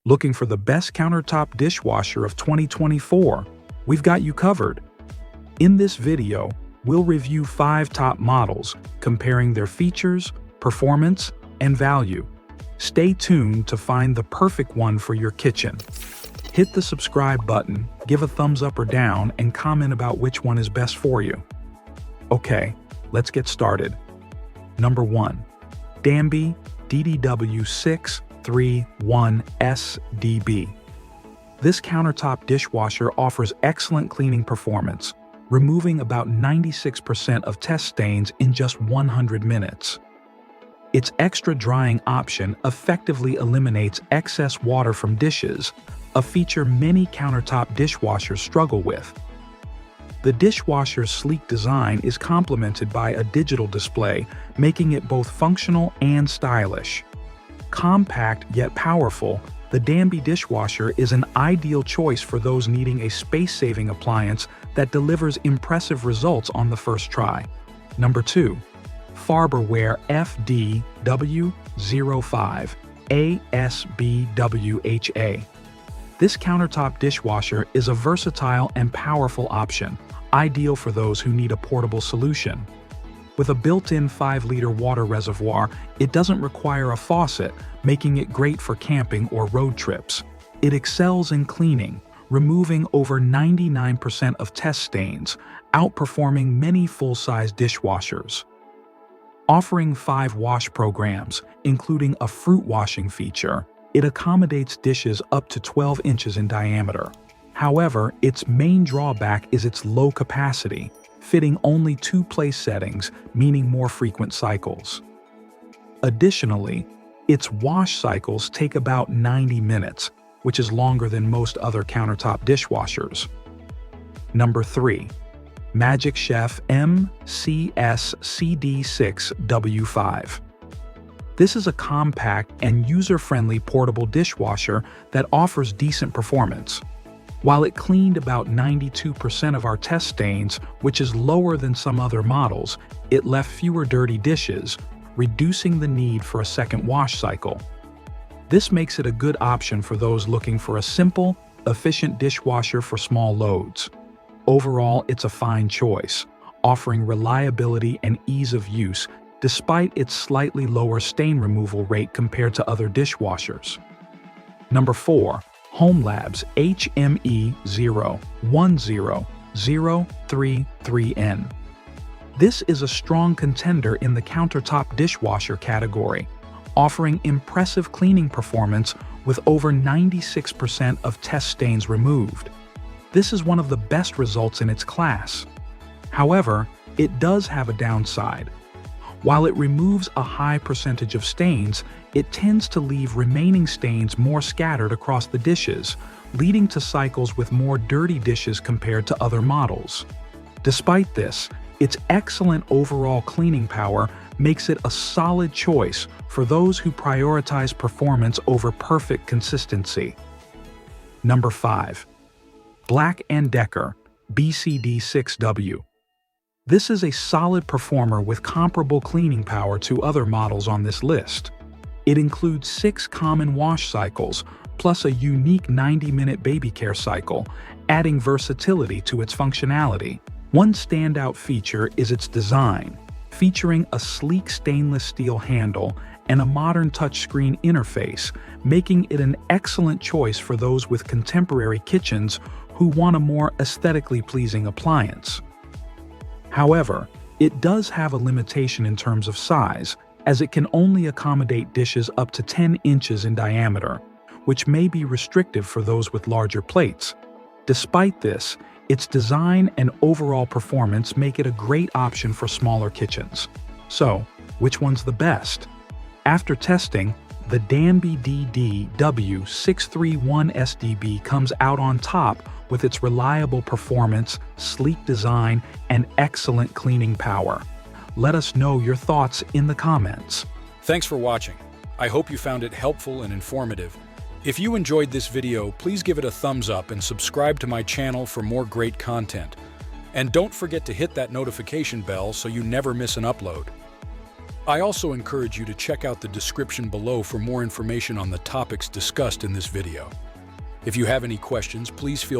Looking for the best countertop dishwasher of 2024? We've got you covered. In this video, we'll review 5 top models, comparing their features, performance, and value. Stay tuned to find the perfect one for your kitchen. Hit the subscribe button, give a thumbs up or down, and comment about which one is best for you. Okay, let's get started. Number 1. Danby DDW631SDB. This countertop dishwasher offers excellent cleaning performance, removing about 96% of test stains in just 100 minutes. Its extra drying option effectively eliminates excess water from dishes, a feature many countertop dishwashers struggle with. The dishwasher's sleek design is complemented by a digital display, making it both functional and stylish. Compact yet powerful, the Danby dishwasher is an ideal choice for those needing a space-saving appliance that delivers impressive results on the first try. Number 2. Farberware FDW05ASBWHA. This countertop dishwasher is a versatile and powerful option, ideal for those who need a portable solution. With a built-in 5-liter water reservoir, it doesn't require a faucet, making it great for camping or road trips. It excels in cleaning, removing over 99% of test stains, outperforming many full-size dishwashers. Offering 5 wash programs, including a fruit washing feature, it accommodates dishes up to 12 inches in diameter. However, its main drawback is its low capacity, fitting only 2 place settings, meaning more frequent cycles. Additionally, its wash cycles take about 90 minutes, which is longer than most other countertop dishwashers. Number 3. Magic Chef MCSCD6W5. This is a compact and user-friendly portable dishwasher that offers decent performance. While it cleaned about 92% of our test stains, which is lower than some other models, it left fewer dirty dishes, reducing the need for a second wash cycle. This makes it a good option for those looking for a simple, efficient dishwasher for small loads. Overall, it's a fine choice, offering reliability and ease of use despite its slightly lower stain removal rate compared to other dishwashers. Number 4. Homelabs HME010033N. This is a strong contender in the countertop dishwasher category, offering impressive cleaning performance with over 96% of test stains removed. This is one of the best results in its class. However, it does have a downside. While it removes a high percentage of stains, it tends to leave remaining stains more scattered across the dishes, leading to cycles with more dirty dishes compared to other models. Despite this, its excellent overall cleaning power makes it a solid choice for those who prioritize performance over perfect consistency. Number 5. Black & Decker BCD6W. This is a solid performer with comparable cleaning power to other models on this list. It includes 6 common wash cycles, plus a unique 90-minute baby care cycle, adding versatility to its functionality. One standout feature is its design, featuring a sleek stainless steel handle and a modern touchscreen interface, making it an excellent choice for those with contemporary kitchens who want a more aesthetically pleasing appliance. However, it does have a limitation in terms of size, as it can only accommodate dishes up to 10 inches in diameter, which may be restrictive for those with larger plates. Despite this, its design and overall performance make it a great option for smaller kitchens. So, which one's the best? After testing, the Danby DDW631SDB comes out on top with its reliable performance, sleek design, and excellent cleaning power. Let us know your thoughts in the comments. Thanks for watching. I hope you found it helpful and informative. If you enjoyed this video, please give it a thumbs up and subscribe to my channel for more great content. And don't forget to hit that notification bell so you never miss an upload. I also encourage you to check out the description below for more information on the topics discussed in this video. If you have any questions, please feel